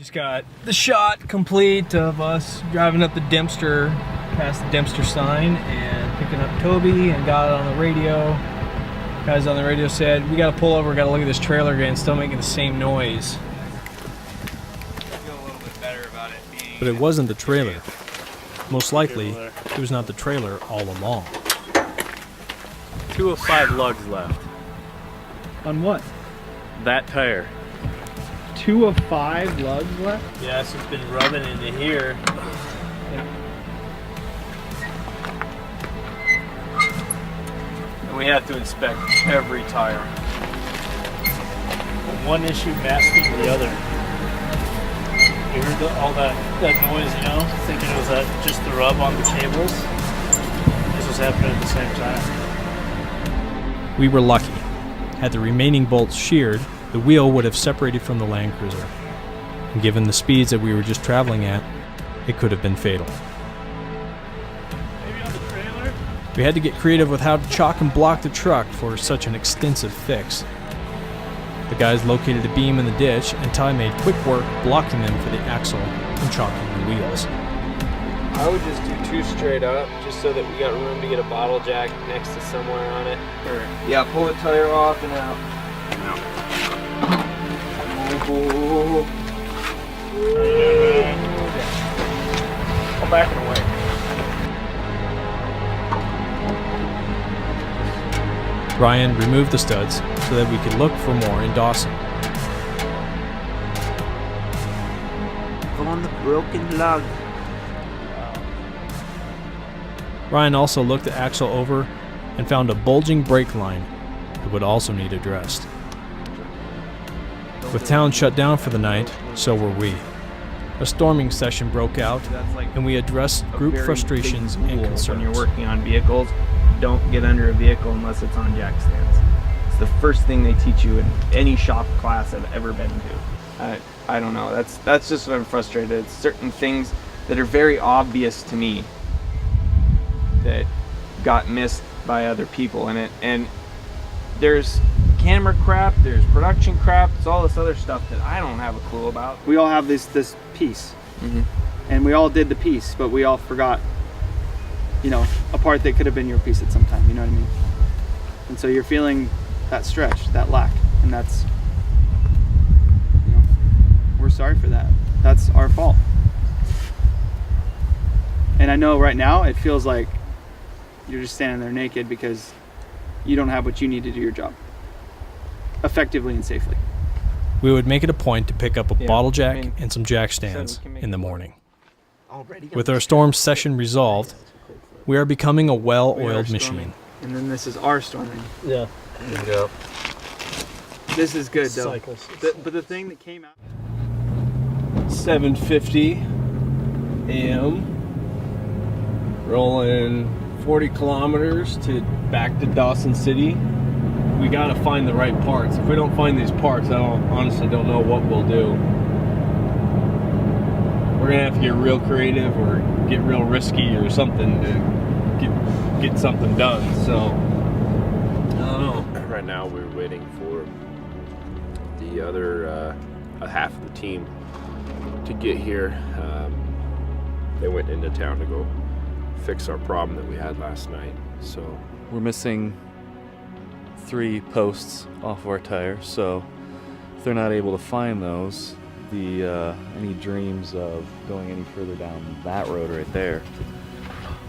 Just got the shot complete of us driving up the Dempster, past the Dempster sign, and picking up Toby, and got it on the radio. Guys on the radio said, we gotta pull over, we gotta look at this trailer again, it's still making the same noise. I feel a little bit better about it being... But it wasn't the trailer. Most likely, it was not the trailer all along. 2 of 5 lugs left. On what? That tire. 2 of 5 lugs left? Yes, it's been rubbing into here. And we have to inspect every tire. One issue masking the other. You heard all that noise, you know? Thinking it was just the rub on the cables. This was happening at the same time. We were lucky. Had the remaining bolts sheared, the wheel would have separated from the Land Cruiser. And given the speeds that we were just traveling at, it could have been fatal. Maybe on the trailer? We had to get creative with how to chock and block the truck for such an extensive fix. The guys located a beam in the ditch, and Ty made quick work blocking them for the axle and chocking the wheels. I would just do 2 straight up, just so that we got room to get a bottle jack next to somewhere on it. Yeah, pull the tire off and out. Come back and away. Ryan removed the studs so that we could look for more in Dawson. On the broken lug. Ryan also looked the axle over and found a bulging brake line that would also need addressed. With town shut down for the night, so were we. A storming session broke out, and we addressed group frustrations and concerns. When you're working on vehicles, don't get under a vehicle unless it's on jack stands. It's the first thing they teach you in any shop class I've ever been to. I don't know. That's just what I'm frustrated. It's certain things that are very obvious to me that got missed by other people in it. And there's camera crap, there's production crap, there's all this other stuff that I don't have a clue about. We all have this piece, and we all did the piece, but we all forgot, you know, a part that could have been your piece at some time, you know what I mean? And so you're feeling that stretch, that lack, and that's, you know, we're sorry for that. That's our fault. And I know right now it feels like you're just standing there naked because you don't have what you need to do your job effectively and safely. We would make it a point to pick up a bottle jack and some jack stands in the morning. With our storm session resolved, we are becoming a well-oiled machine. And then this is our storming. Yeah. Yep. This is good though. Cycles. But the thing that came out 7:50 a.m. Rolling 40 kilometers back to Dawson City. We gotta find the right parts. If we don't find these parts, I honestly don't know what we'll do. We're gonna have to get real creative or get real risky or something to get something done. So I don't know. Right now we're waiting for the other half of the team to get here. They went into town to go fix our problem that we had last night. So we're missing 3 posts off of our tire, so if they're not able to find those, any dreams of going any further down that road right there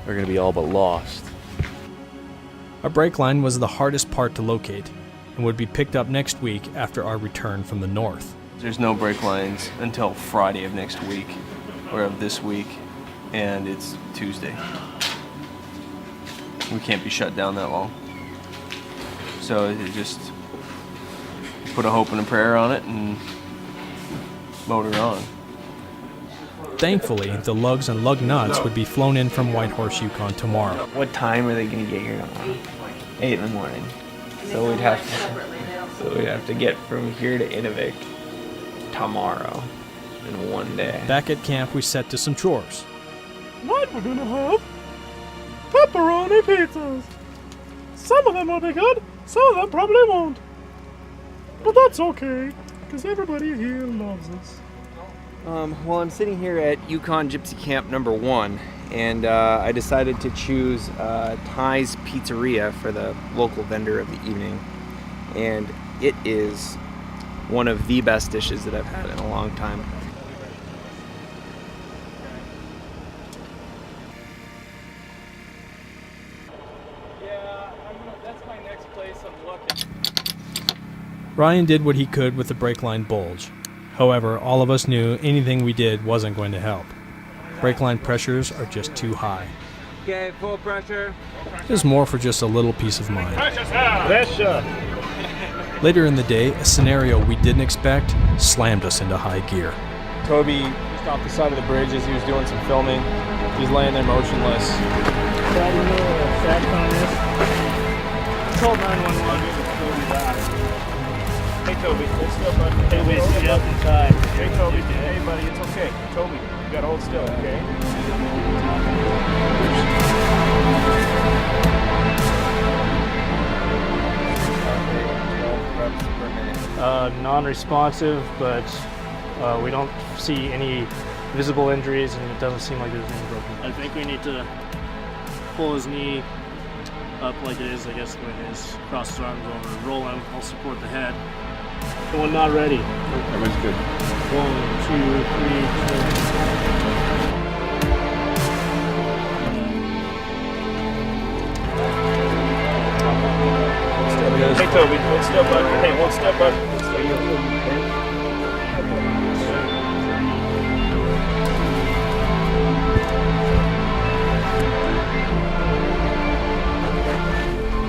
are going to be all but lost. Our brake line was the hardest part to locate and would be picked up next week after our return from the north. There's no brake lines until Friday of next week, or of this week, and it's Tuesday. We can't be shut down that long. So it just put a hope and a prayer on it and motor on. Thankfully, the lugs and lug nuts would be flown in from Whitehorse, Yukon tomorrow. What time are they going to get here tomorrow? 8 in the morning. So we'd have to get from here to Inuvik tomorrow in one day. Back at camp, we set to some chores. Tonight we're gonna have pepperoni pizzas. Some of them will be good, some of them probably won't. But that's okay, because everybody here loves us. Well, I'm sitting here at Yukon Gypsy Camp number 1, and I decided to choose Ty's Pizzeria for the local vendor of the evening, and it is one of the best dishes that I've had in a long time. Yeah, that's my next place I'm looking. Ryan did what he could with the brake line bulge. However, all of us knew anything we did wasn't going to help. Brake line pressures are just too high. Okay, full pressure. It was more for just a little peace of mind. Pressure. Later in the day, a scenario we didn't expect slammed us into high gear. Toby just off the side of the bridge as he was doing some filming. He's laying there motionless. Dad, you know what a SATCOM is? Call 911. Hey Toby, hold still, buddy. Hey, we see you up in time. Hey Toby, hey buddy, it's okay. Toby, you gotta hold still, okay? Non-responsive, but we don't see any visible injuries, and it doesn't seem like there's any broken. I think we need to pull his knee up like it is, I guess the way it is. Cross his arms over, roll him. I'll support the head. One not ready. Everybody's good. 1, 2, 3, 2. Hey Toby, hold still, buddy. Hey, hold still, buddy. Hold still, you okay?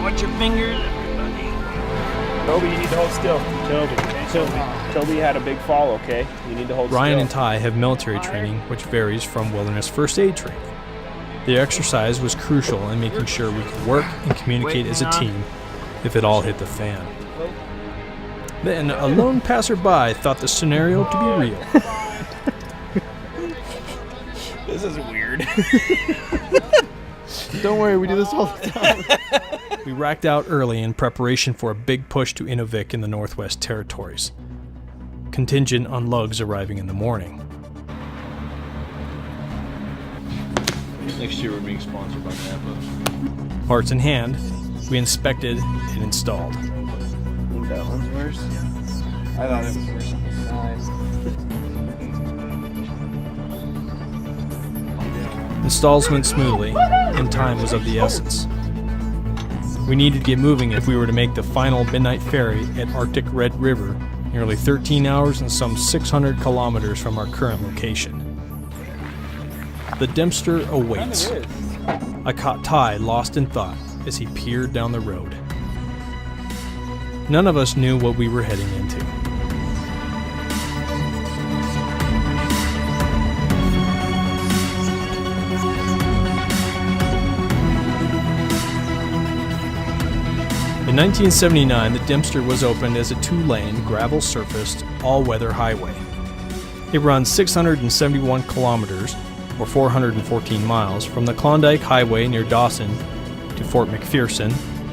Watch your fingers, everybody. Toby, you need to hold still. Toby had a big fall, okay? You need to hold still. Ryan and Ty have military training, which varies from wilderness first aid training. The exercise was crucial in making sure we could work and communicate as a team if it all hit the fan. Then a lone passerby thought the scenario to be real. This is weird. Don't worry, we do this all the time. We racked out early in preparation for a big push to Inuvik in the Northwest Territories, contingent on lugs arriving in the morning. Next year we're being sponsored by Napa. Parts in hand, we inspected and installed. I think that one's worse. I thought it was worse on the side. Installs went smoothly, and time was of the essence. We needed to get moving if we were to make the final midnight ferry at Arctic Red River, nearly 13 hours and some 600 kilometers from our current location. The Dempster awaits. I caught Ty lost in thought as he peered down the road. None of us knew what we were heading into. In 1979, the Dempster was opened as a 2-lane, gravel-surfaced, all-weather highway. It runs 671 kilometers, or 414 miles, from the Klondike Highway near Dawson to Fort McPherson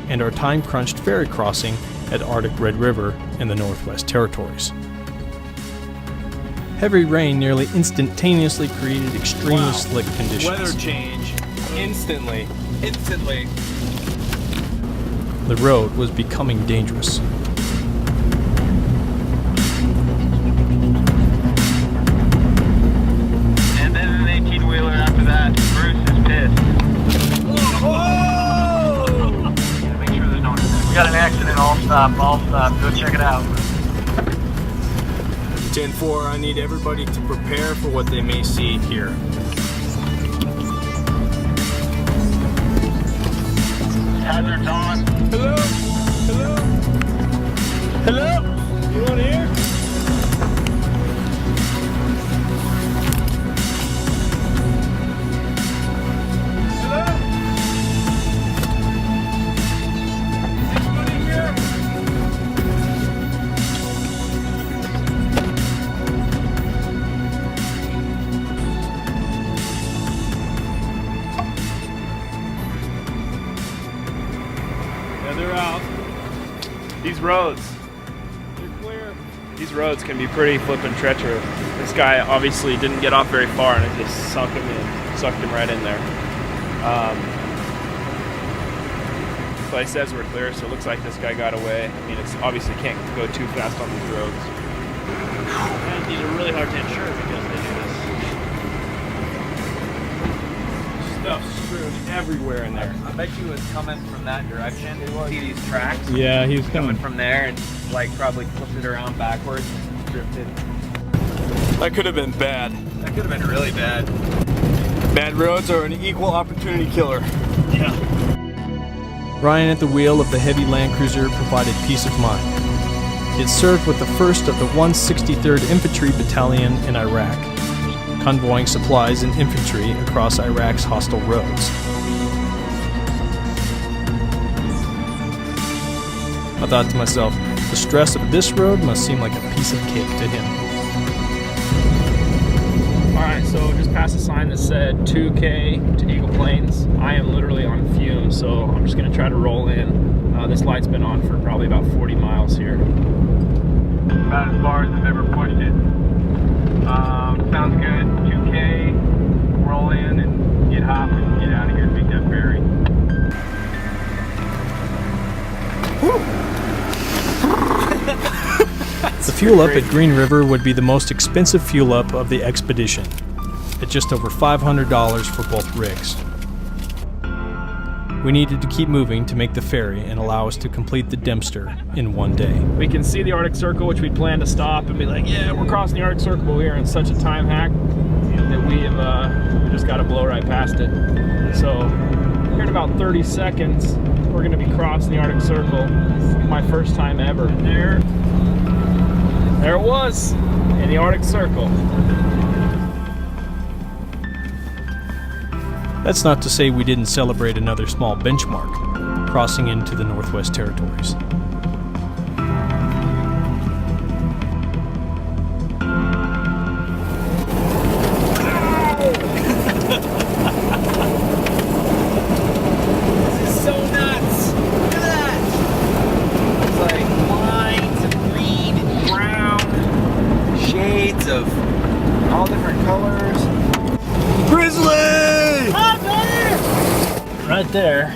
and our time-crunched ferry crossing at Arctic Red River in the Northwest Territories. Heavy rain nearly instantaneously created extremely slick conditions. Weather change. Instantly. The road was becoming dangerous. And then an 18-wheeler after that. Bruce is pissed. Make sure there's no accident. We got an accident. I'll stop. Go check it out. 10-4, I need everybody to prepare for what they may see here. Hazards on. Hello? Hello? Hello? You want to hear? Hello? Anybody here? Yeah, they're out. These roads. They're clear. These roads can be pretty flippin' treacherous. This guy obviously didn't get off very far, and it just sucked him right in there. Clay says we're clear, so it looks like this guy got away. I mean, it's obviously can't go too fast on these roads. And these are really hard to insure because they do this. Stuff's screwed everywhere in there. I bet you was coming from that direction. See these tracks? Yeah, he was Coming from there and like probably flipped it around backwards and drifted. That could have been bad. That could have been really bad. Bad roads are an equal opportunity killer. Yeah. Ryan at the wheel of the heavy Land Cruiser provided peace of mind. He had served with the 1st of the 163rd Infantry Battalion in Iraq, convoying supplies and infantry across Iraq's hostile roads. I thought to myself, the stress of this road must seem like a piece of cake to him. Alright, so just past a sign that said 2K to Eagle Plains. I am literally on fumes, so I'm just going to try to roll in. This light's been on for probably about 40 miles here. About as far as I've ever pushed it. Sounds good. 2K, roll in and get hop and get out of here to Big Death Ferry. The fuel up at Green River would be the most expensive fuel up of the expedition, at just over $500 for both rigs. We needed to keep moving to make the ferry and allow us to complete the Dempster in one day. We can see the Arctic Circle, which we'd planned to stop and be like, yeah, we're crossing the Arctic Circle, but we are in such a time hack that we just got to blow right past it. So here in about 30 seconds, we're going to be crossing the Arctic Circle. My first time ever. There it was, in the Arctic Circle. That's not to say we didn't celebrate another small benchmark, crossing into the Northwest Territories. This is so nuts. Look at that. It's like lines of green and brown, shades of all different colors. Grizzly! Right there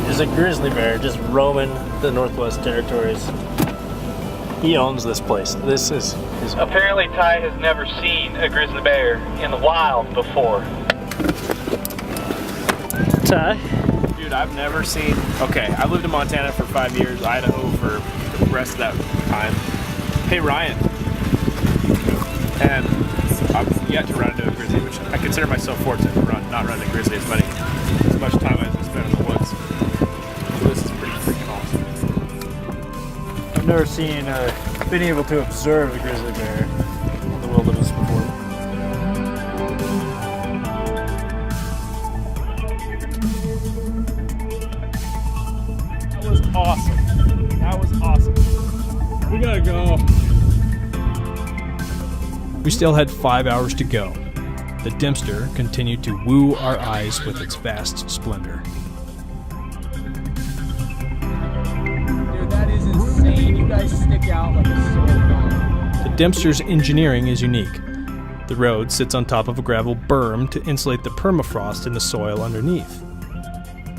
is a grizzly bear just roaming the Northwest Territories. He owns this place. This is his. Apparently Ty has never seen a grizzly bear in the wild before. Ty? Dude, I've never seen... Okay, I lived in Montana for 5 years, Idaho for the rest of that time. Hey, Ryan. And I've yet to run into a grizzly, which I consider myself fortunate to not run into grizzly as much time as I spent in the woods. So this is pretty freaking awesome. I've never been able to observe a grizzly bear in the wilderness before. That was awesome. That was awesome. We gotta go. We still had 5 hours to go. The Dempster continued to woo our eyes with its vast splendor. Dude, that is insane. You guys stick out like a sore thumb. The Dempster's engineering is unique. The road sits on top of a gravel berm to insulate the permafrost in the soil underneath.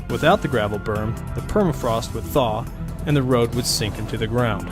Without the gravel berm, the permafrost would thaw and the road would sink into the ground.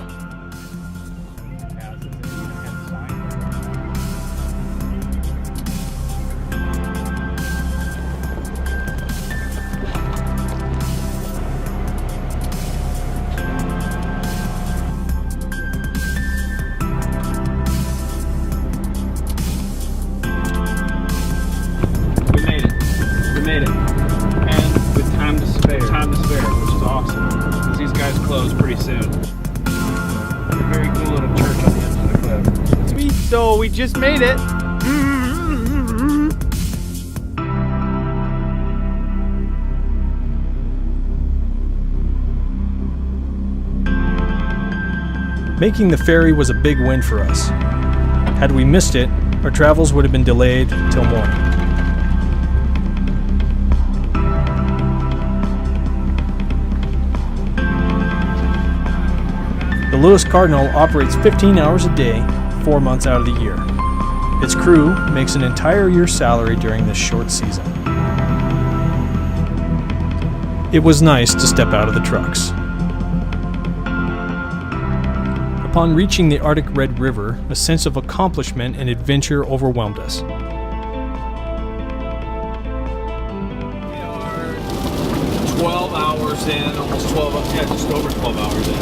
So we just made it. Making the ferry was a big win for us. Had we missed it, our travels would have been delayed till morning. The The Lewis Cardinal operates 15 hours a day, 4 months out of the year. Its crew makes an entire year's salary during this short season. It was nice to step out of the trucks. Upon reaching the Arctic Red River, a sense of accomplishment and adventure overwhelmed us. We are 12 hours in, almost 12, just over 12 hours in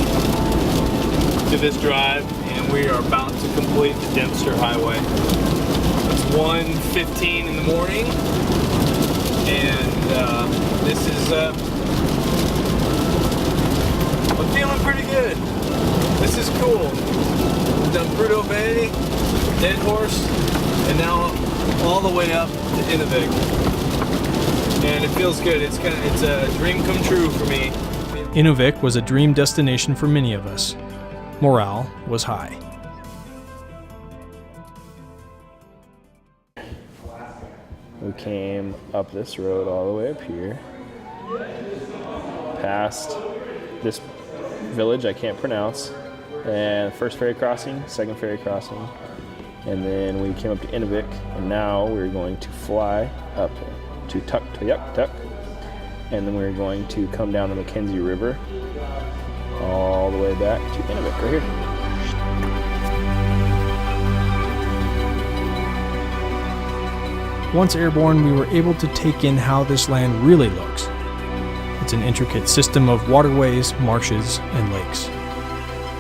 to this drive, and we are about to complete the Dempster Highway. It's 1:15 in the morning, and this is, I'm feeling pretty good. This is cool. We've done Prudhoe Bay, Dead Horse, and now all the way up to Inuvik. And it feels good. It's a dream come true for me. Inuvik was a dream destination for many of us. Morale was high. We came up this road all the way up here, past this village I can't pronounce, and first ferry crossing, second ferry crossing, and then we came up to Inuvik, and now we're going to fly up to Tuktoyaktuk, and then we're going to come down the Mackenzie River all the way back to Inuvik right here. Once airborne, we were able to take in how this land really looks. It's an intricate system of waterways, marshes, and lakes.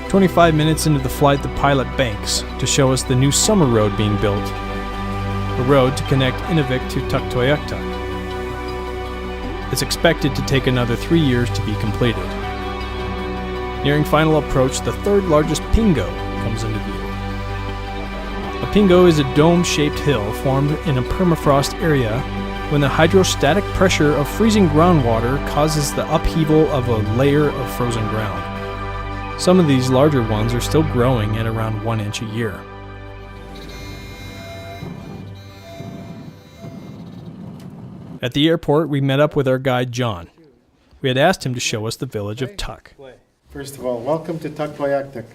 25 minutes into the flight, the pilot banks to show us the new summer road being built, a road to connect Inuvik to Tuktoyaktuk. It's expected to take another 3 years to be completed. Nearing final approach, the third largest pingo comes into view. A pingo is a dome-shaped hill formed in a permafrost area when the hydrostatic pressure of freezing groundwater causes the upheaval of a layer of frozen ground. Some of these larger ones are still growing at around 1 inch a year. At the airport, we met up with our guide John. We had asked him to show us the village of Tuk. First of all, welcome to Tuktoyaktuk.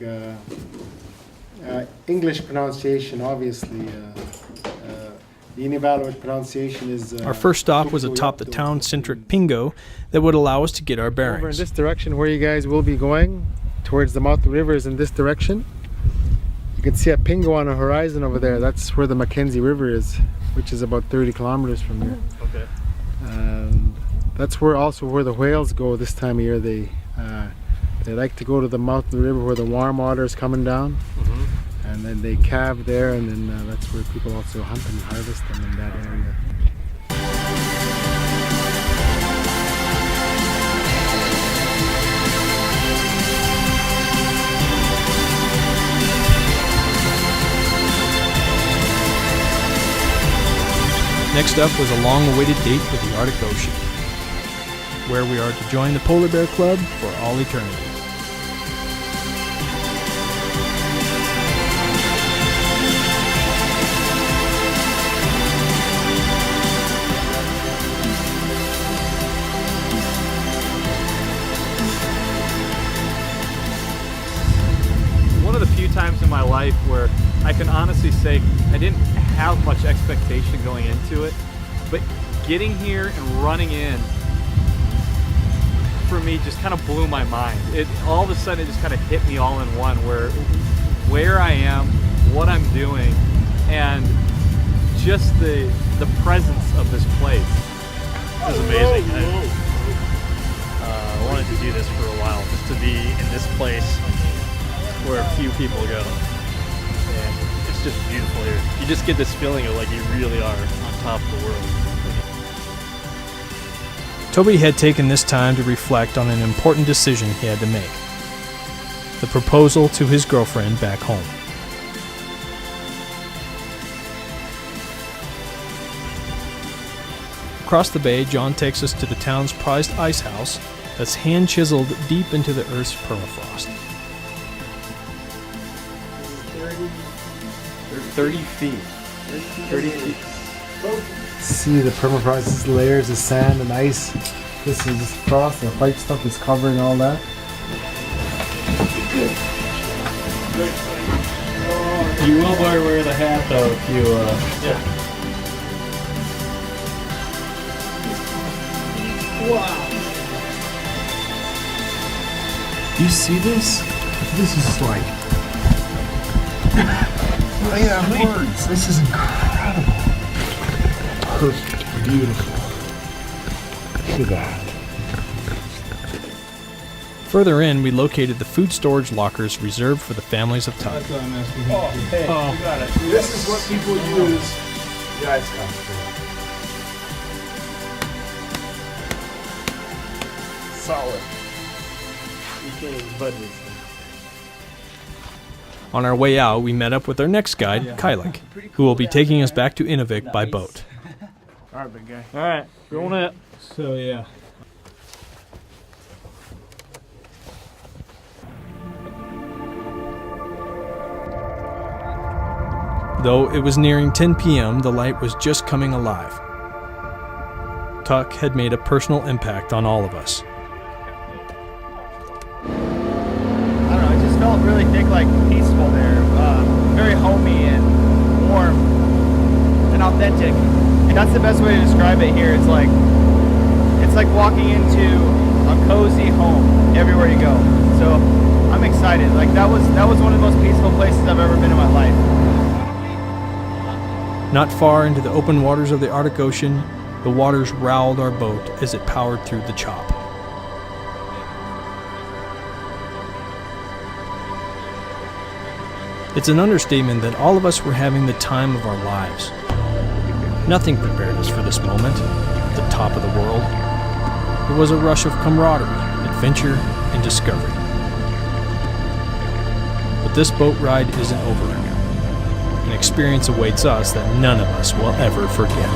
English pronunciation, obviously. The Inuvialuit pronunciation is... Our first stop was atop the town-centric pingo that would allow us to get our bearings. Over in this direction where you guys will be going, towards the mouth of the river, is in this direction. You can see a pingo on the horizon over there. That's where the Mackenzie River is, which is about 30 kilometers from here. Okay. And that's where the whales go this time of year. They like to go to the mouth of the river where the warm water is coming down. Mm-hmm. And then they calve there, and then that's where people also hunt and harvest them in that area. Next up was a long-awaited date with the Arctic Ocean, where we are to join the Polar Bear Club for all eternity. One of the few times in my life where I can honestly say I didn't have much expectation going into it, but getting here and running in for me just kind of blew my mind. It all of a sudden it just kind of hit me all in one, where I am, what I'm doing, and just the presence of this place. This is amazing. I wanted to do this for a while, just to be in this place where a few people go. And it's just beautiful here. You just get this feeling of like you really are on top of the world. Toby had taken this time to reflect on an important decision he had to make: the proposal to his girlfriend back home. Across the bay, John takes us to the town's prized ice house that's hand-chiseled deep into the Earth's permafrost. 30 feet. 30 feet. See the permafrost, this layers of sand and ice. This is frost, the white stuff is covering all that. You will wear the hat though if you. Yeah. Wow. You see this? This is like. Words. This is incredible. Perfect. Beautiful. Look at that. Further in, we located the food storage lockers reserved for the families of Tug. That's what I'm asking him. Oh, hey, Oh. you got it. This is what people use the ice cups for. Solid. On our way out, we met up with our next guide, Kylik, who will be taking us back to Inuvik by boat. All right, big guy. All right, going it. So yeah. Though it was nearing 10 p.m., the light was just coming alive. Tuck had made a personal impact on all of us. I don't know, it just felt really thick, like peaceful there. Very homey and warm and authentic. And that's the best way to describe it here. It's like walking into a cozy home everywhere you go. So I'm excited. Like that was one of the most peaceful places I've ever been in my life. Not far into the open waters of the Arctic Ocean, the waters rowelled our boat as it powered through the chop. It's an understatement that all of us were having the time of our lives. Nothing prepared us for this moment, at the top of the world. It was a rush of camaraderie, adventure, and discovery. But this boat ride isn't over. An experience awaits us that none of us will ever forget.